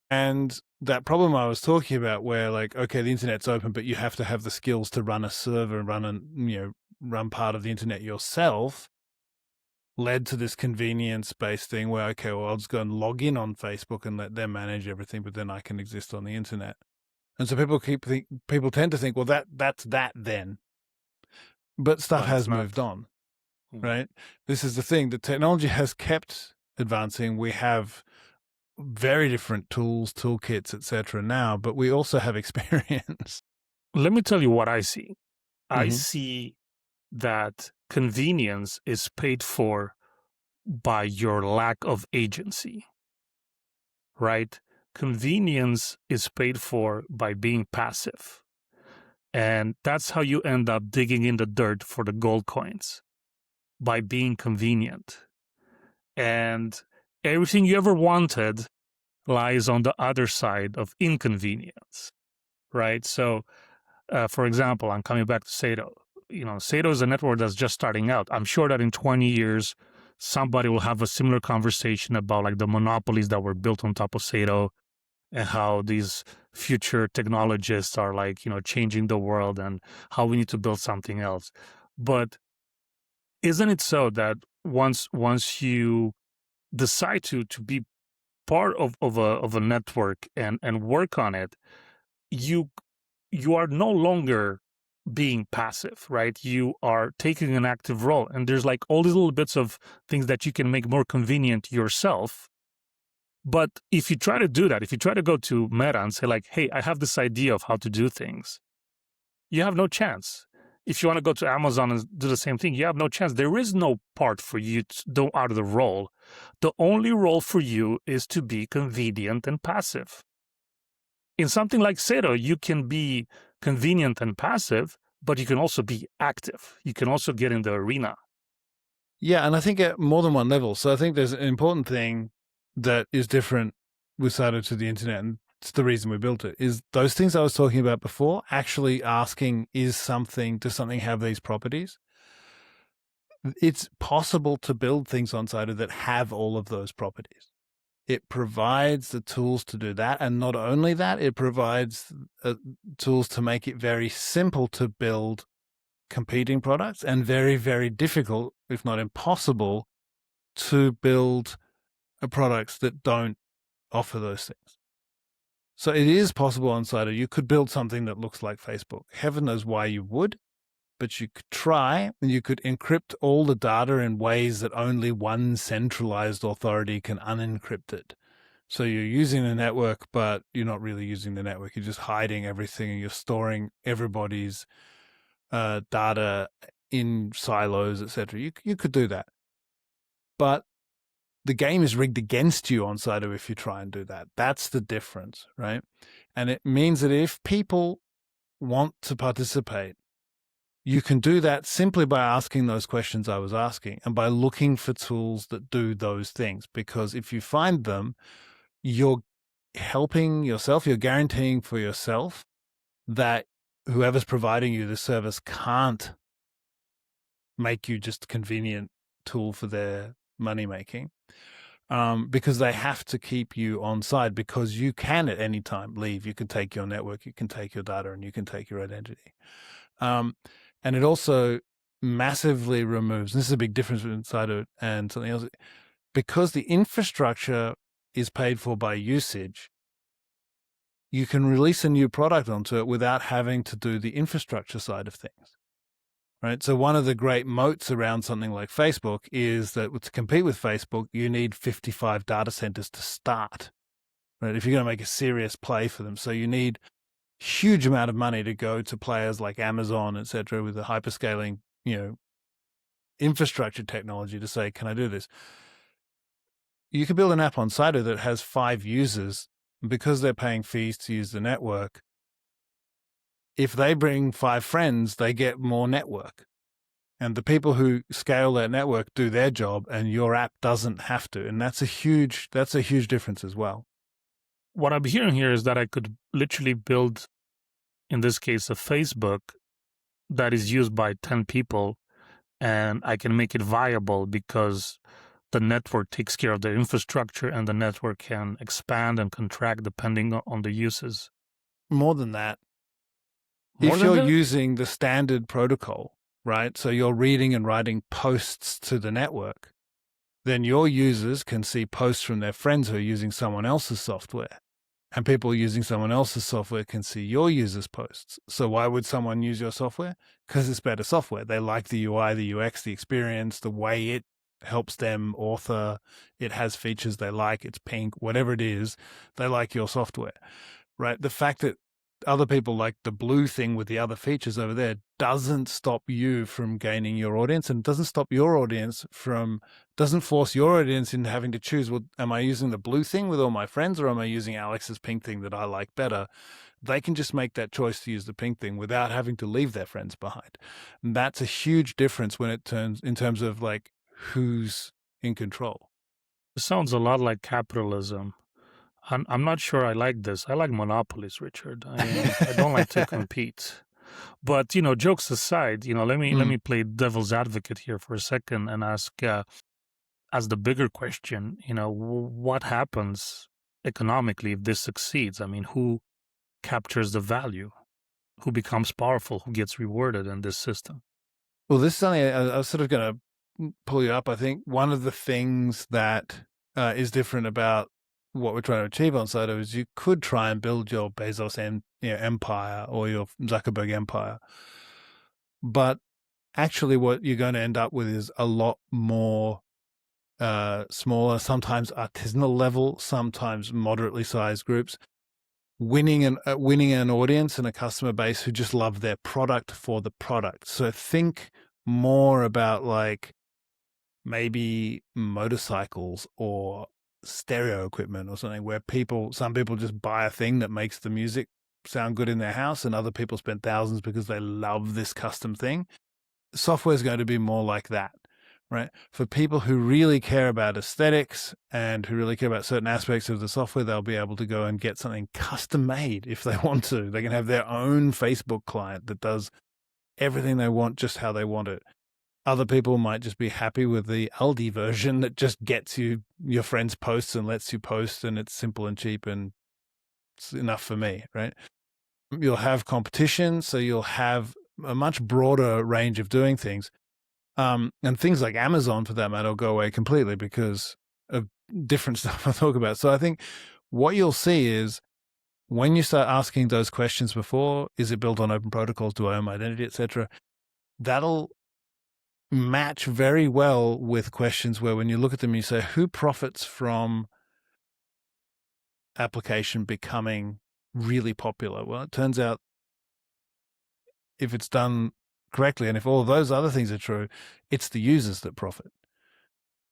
And that problem I was talking about, where like, okay, the internet's open, but you have to have the skills to run a server and run part of the internet yourself, led to this convenience-based thing where, okay, well, I'll just go and log in on Facebook and let them manage everything, but then I can exist on the internet. And so people tend to think, well, that's that then. But stuff has moved on, right? This is the thing. The technology has kept advancing. We have very different tools, toolkits, etc. now, but we also have experience. Let me tell you what I see. I see that convenience is paid for by your lack of agency, right? Convenience is paid for by being passive. And that's how you end up digging in the dirt for the gold coins, by being convenient. And everything you ever wanted lies on the other side of inconvenience, right? So, for example, I'm coming back to Sato. Sato is a network that's just starting out. I'm sure that in 20 years, somebody will have a similar conversation about like the monopolies that were built on top of Sato and how these future technologists are like, changing the world and how we need to build something else. But isn't it so that once you decide to be part of a network and work on it, you are no longer being passive, right? You are taking an active role, and there's like all these little bits of things that you can make more convenient yourself But if you try to do that, if you try to go to Meta and say like, hey, I have this idea of how to do things, you have no chance. If you want to go to Amazon and do the same thing, you have no chance. There is no part for you to do out of the role. The only role for you is to be convenient and passive. In something like Zero, you can be convenient and passive, but you can also be active. You can also get in the arena. Yeah, and I think at more than one level. So I think there's an important thing that is different with Sato to the internet, and it's the reason we built it, is those things I was talking about before, actually asking, does something have these properties? It's possible to build things on Sato that have all of those properties. It provides the tools to do that. And not only that, it provides tools to make it very simple to build competing products and very, very difficult, if not impossible, to build products that don't offer those things. So it is possible on Sato. You could build something that looks like Facebook. Heaven knows why you would, but you could try, and you could encrypt all the data in ways that only one centralized authority can unencrypt it. So you're using the network, but you're not really using the network. You're just hiding everything, and you're storing everybody's data in silos, etc. You could do that, but the game is rigged against you on Sato if you try and do that. That's the difference, right? And it means that if people want to participate, you can do that simply by asking those questions I was asking and by looking for tools that do those things. Because if you find them, you're helping yourself, you're guaranteeing for yourself that whoever's providing you the service can't make you just a convenient tool for their money making, because they have to keep you on side, because you can at any time leave. You can take your network, you can take your data, and you can take your identity. And it also massively removes, and this is a big difference between Sato and something else, because the infrastructure is paid for by usage, you can release a new product onto it without having to do the infrastructure side of things. Right. So one of the great moats around something like Facebook is that to compete with Facebook, you need 55 data centers to start. Right. If you're going to make a serious play for them. So you need huge amount of money to go to players like Amazon, et cetera, with the hyperscaling, infrastructure technology to say, can I do this? You could build an app on Sato that has 5 users because they're paying fees to use the network. If they bring 5 friends, they get more network. And the people who scale that network do their job, and your app doesn't have to. And that's a huge difference as well. What I'm hearing here is that I could literally build, in this case, a Facebook that is used by 10 people, and I can make it viable because the network takes care of the infrastructure, and the network can expand and contract depending on the uses. More than that. If you're using the standard protocol, right? So you're reading and writing posts to the network, then your users can see posts from their friends who are using someone else's software. And people using someone else's software can see your users' posts. So why would someone use your software? Because it's better software. They like the UI, the UX, the experience, the way it helps them author. It has features they like. It's pink, whatever it is. They like your software, right? The fact that other people like the blue thing with the other features over there doesn't stop you from gaining your audience, and doesn't force your audience into having to choose, well, am I using the blue thing with all my friends, or am I using Alex's pink thing that I like better? They can just make that choice to use the pink thing without having to leave their friends behind. And that's a huge difference when it turns in terms of like who's in control. It sounds a lot like capitalism. I'm not sure I like this. I like monopolies, Richard. I don't like to compete. But, jokes aside, let me play devil's advocate here for a second and ask, as the bigger question, what happens economically if this succeeds? I mean, who captures the value? Who becomes powerful? Who gets rewarded in this system? Well, this is something I was sort of going to pull you up. I think one of the things that is different about what we're trying to achieve on Sato is you could try and build your Bezos empire or your Zuckerberg empire. But actually what you're going to end up with is a lot more smaller, sometimes artisanal level, sometimes moderately sized groups, winning an audience and a customer base who just love their product for the product. So think more about like maybe motorcycles or stereo equipment or something where some people just buy a thing that makes the music sound good in their house, and other people spend thousands because they love this custom thing. Software is going to be more like that, right? For people who really care about aesthetics and who really care about certain aspects of the software, they'll be able to go and get something custom made if they want to. They can have their own Facebook client that does everything they want just how they want it. Other people might just be happy with the Aldi version that just gets you your friends' posts and lets you post, and it's simple and cheap and it's enough for me, right? You'll have competition, so you'll have a much broader range of doing things. And things like Amazon, for that matter, will go away completely because of different stuff I talk about. So I think what you'll see is when you start asking those questions before, is it built on open protocols? Do I own my identity, etc.? That'll match very well with questions where when you look at them, you say, who profits from application becoming really popular? Well, it turns out if it's done correctly, and if all of those other things are true, it's the users that profit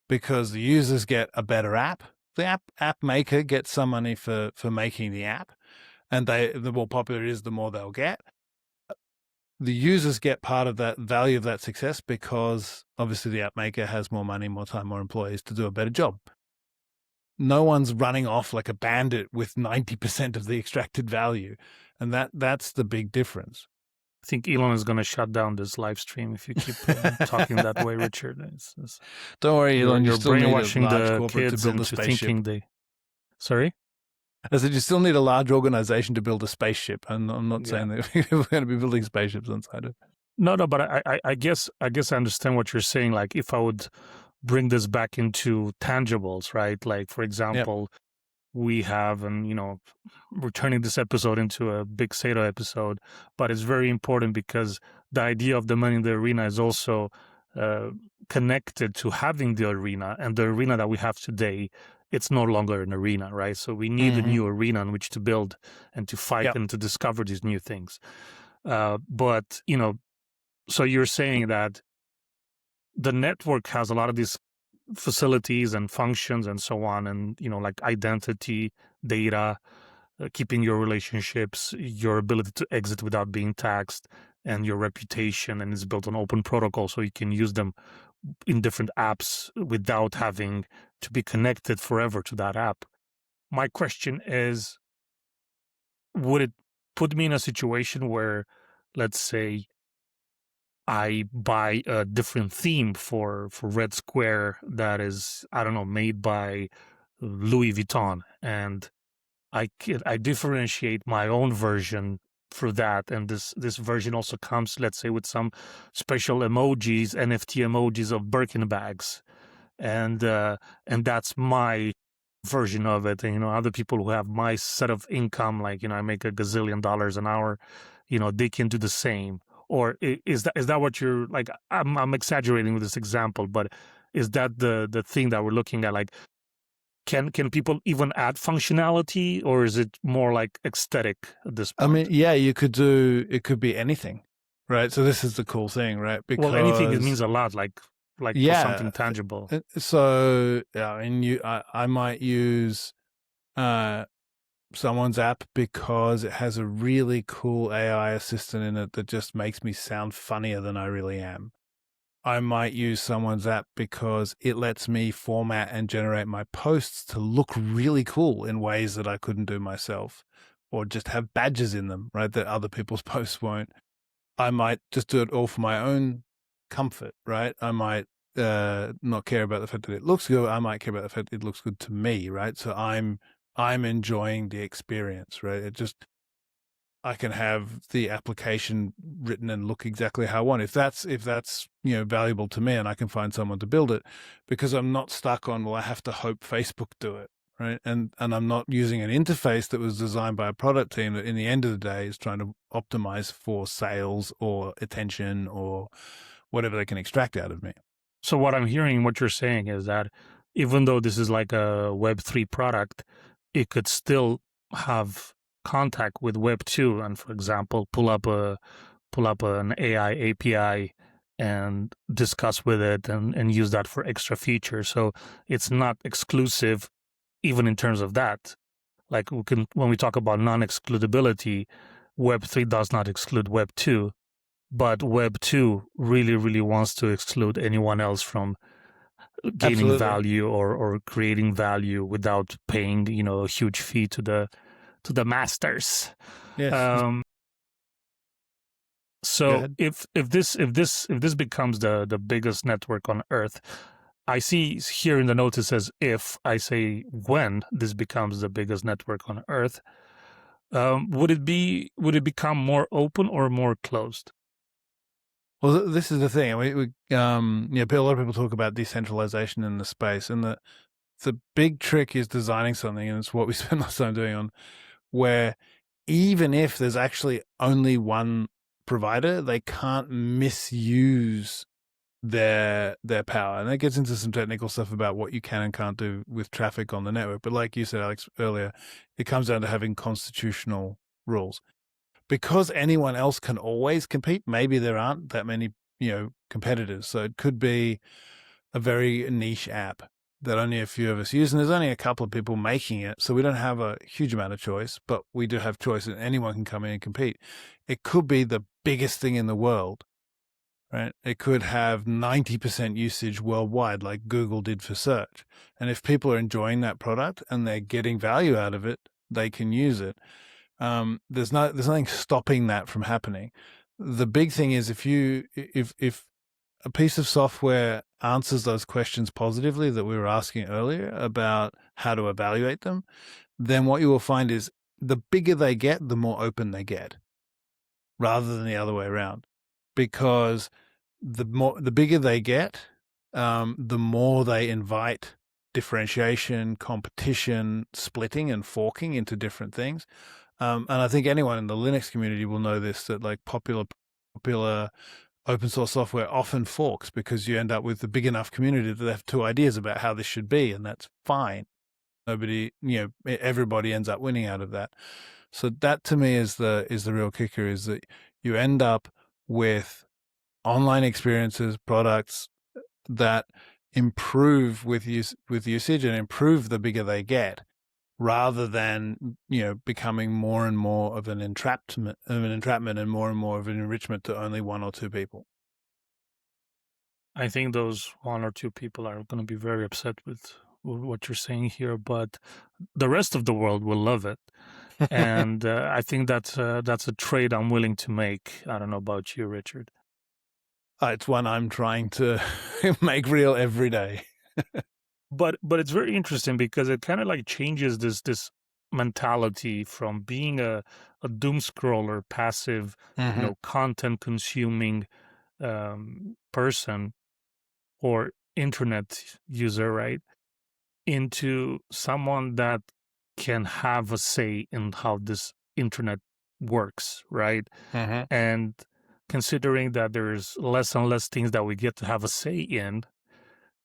because the users get a better app. The app maker gets some money for making the app, and the more popular it is, the more they'll get. The users get part of that value of that success because obviously the app maker has more money, more time, more employees to do a better job. No one's running off like a bandit with 90% of the extracted value. And that's the big difference. I think Elon is going to shut down this live stream if you keep talking that way, Richard. Don't worry, Elon. You're still need a brainwashing large the corporate kids to build a into spaceship. thinking they. Sorry? I said you still need a large organization to build a spaceship. And I'm not saying that we're going to be building spaceships inside it. No, but I guess I understand what you're saying. Like if I would bring this back into tangibles, right? Like for example, we have, and we're turning this episode into a big Sato episode, but it's very important because the idea of the money in the arena is also connected to having the arena, and the arena that we have today, it's no longer an arena, right? So we need a new arena in which to build and to fight and to discover these new things. But so you're saying that the network has a lot of these facilities and functions and so on, and like identity, data, keeping your relationships, your ability to exit without being taxed, and your reputation, and it's built on open protocol so you can use them in different apps without having to be connected forever to that app. My question is, would it put me in a situation where, let's say, I buy a different theme for Red Square that is, I don't know, made by Louis Vuitton, and I differentiate my own version for that, and this version also comes, let's say, with some special emojis, NFT emojis of Birkin bags, and that's my version of it. And other people who have my set of income, like I make $1 gazillion an hour, they can do the same. Or is that what you're like? I'm exaggerating with this example, but is that the thing that we're looking at? Like, can people even add functionality, or is it more like aesthetic at this point? I mean, yeah, it could be anything, right? So this is the cool thing, right? Because anything, it means a lot, like for something tangible. So I might use someone's app because it has a really cool AI assistant in it that just makes me sound funnier than I really am. I might use someone's app because it lets me format and generate my posts to look really cool in ways that I couldn't do myself, or just have badges in them, right, that other people's posts won't. I might just do it all for my own comfort, right? I might not care about the fact that it looks good. I might care about the fact that it looks good to me, right? So I'm enjoying the experience, right? I can have the application written and look exactly how I want. If that's valuable to me, and I can find someone to build it, because I'm not stuck on, well, I have to hope Facebook do it, right? And I'm not using an interface that was designed by a product team that in the end of the day is trying to optimize for sales or attention or whatever they can extract out of me. So what I'm hearing, what you're saying is that even though this is like a Web3 product, it could still have contact with Web2, and for example, pull up an AI API and discuss with it and use that for extra features. So it's not exclusive, even in terms of that. Like when we talk about non-excludability, Web3 does not exclude Web2, but Web2 really, really wants to exclude anyone else from gaining Absolutely. value or creating value without paying, a huge fee to the masters. Yes. Um, Go so ahead. if this becomes the biggest network on Earth, I see here in the note it says if. I say when this becomes the biggest network on Earth. Would it become more open or more closed? Well, this is the thing. A lot of people talk about decentralization in the space, and the big trick is designing something, and it's what we spend lots of time doing on, where even if there's actually only one provider, they can't misuse their power. And that gets into some technical stuff about what you can and can't do with traffic on the network. But like you said, Alex, earlier, it comes down to having constitutional rules. Because anyone else can always compete, maybe there aren't that many, competitors. So it could be a very niche app that only a few of us use, and there's only a couple of people making it, so we don't have a huge amount of choice, but we do have choice, and anyone can come in and compete. It could be the biggest thing in the world, right? It could have 90% usage worldwide, like Google did for search. And if people are enjoying that product and they're getting value out of it, they can use it. There's nothing stopping that from happening. The big thing is if a piece of software answers those questions positively that we were asking earlier about how to evaluate them, then what you will find is the bigger they get, the more open they get, rather than the other way around. Because the bigger they get, the more they invite differentiation, competition, splitting and forking into different things. And I think anyone in the Linux community will know this, that like popular open source software often forks because you end up with a big enough community that they have two ideas about how this should be, and that's fine. Everybody ends up winning out of that. So that to me is the real kicker, is that you end up with online experiences, products that improve with usage and improve the bigger they get, rather than becoming more and more of an entrapment and more of an enrichment to only one or two people. I think those one or two people are going to be very upset with what you're saying here, but the rest of the world will love it. And I think that's a trade I'm willing to make. I don't know about you, Richard. It's one I'm trying to make real every day. But it's very interesting because it kind of like changes this mentality from being a doom scroller, passive, content consuming person or internet user, right, into someone that can have a say in how this internet works, right? And considering that there's less and less things that we get to have a say in,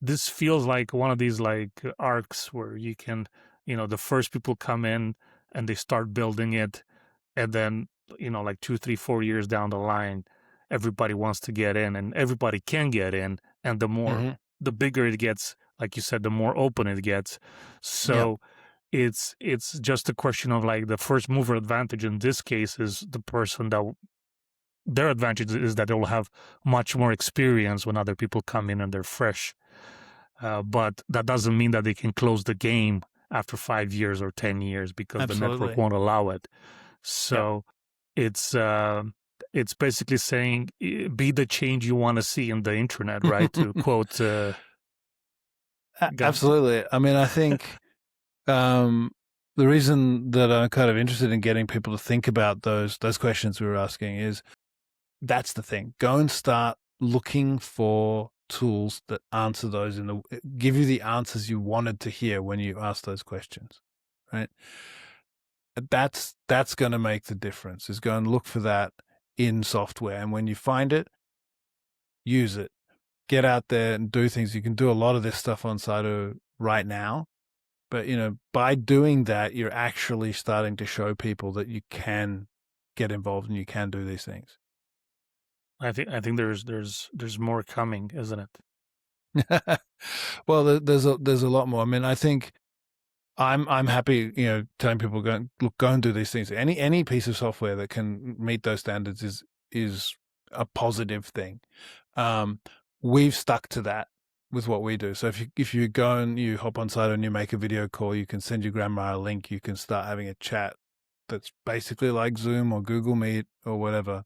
this feels like one of these like arcs where you can, the first people come in and they start building it, and then like 2, 3, 4 years down the line, everybody wants to get in, and everybody can get in, and the bigger it gets, like you said, the more open it gets. So it's just a question of like the first mover advantage in this case is the person that their advantage is that they'll have much more experience when other people come in and they're fresh. But that doesn't mean that they can close the game after 5 years or 10 years because the network won't allow it. So it's basically saying be the change you want to see in the internet, right? To quote. Absolutely. I mean, I think the reason that I'm kind of interested in getting people to think about those questions we were asking is that's the thing. Go and start looking for tools that answer those give you the answers you wanted to hear when you asked those questions, right? That's going to make the difference, is go and look for that in software. And when you find it, use it. Get out there and do things. You can do a lot of this stuff on side of right now. But, by doing that, you're actually starting to show people that you can get involved and you can do these things. I think there's more coming, isn't it? Well, there's a lot more. I mean, I think I'm happy, telling people go and do these things. Any piece of software that can meet those standards is a positive thing. We've stuck to that with what we do. So if you go and you hop on site and you make a video call, you can send your grandma a link. You can start having a chat that's basically like Zoom or Google Meet or whatever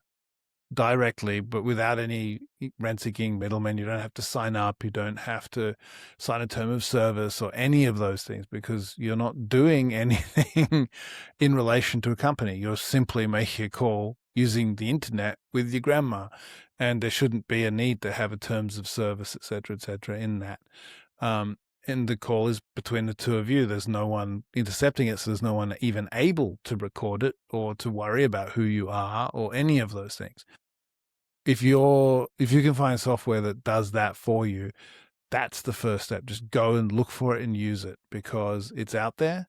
directly, but without any rent-seeking middlemen. You don't have to sign up. You don't have to sign a term of service or any of those things, because you're not doing anything in relation to a company. You're simply making a call using the internet with your grandma, and there shouldn't be a need to have a terms of service, et cetera, in that. And the call is between the two of you. There's no one intercepting it, so there's no one even able to record it or to worry about who you are or any of those things. If you can find software that does that for you, that's the first step. Just go and look for it and use it, because it's out there.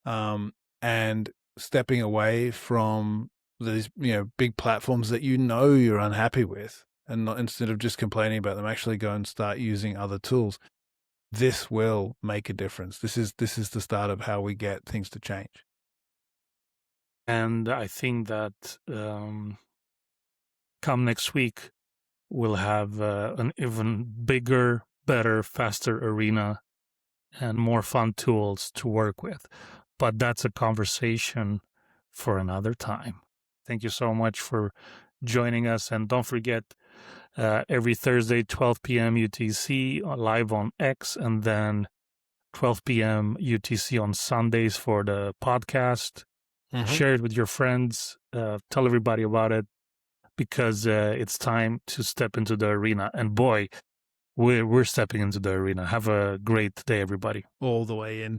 And stepping away from these, big platforms that you're unhappy with, and not, instead of just complaining about them, actually go and start using other tools. This will make a difference. This is the start of how we get things to change. And I think that come next week, we'll have an even bigger, better, faster arena and more fun tools to work with. But that's a conversation for another time. Thank you so much for joining us. And don't forget, every Thursday, 12 p.m. UTC, live on X, and then 12 p.m. UTC on Sundays for the podcast. Mm-hmm. Share it with your friends. Tell everybody about it, because it's time to step into the arena. And boy, we're stepping into the arena. Have a great day, everybody. All the way in.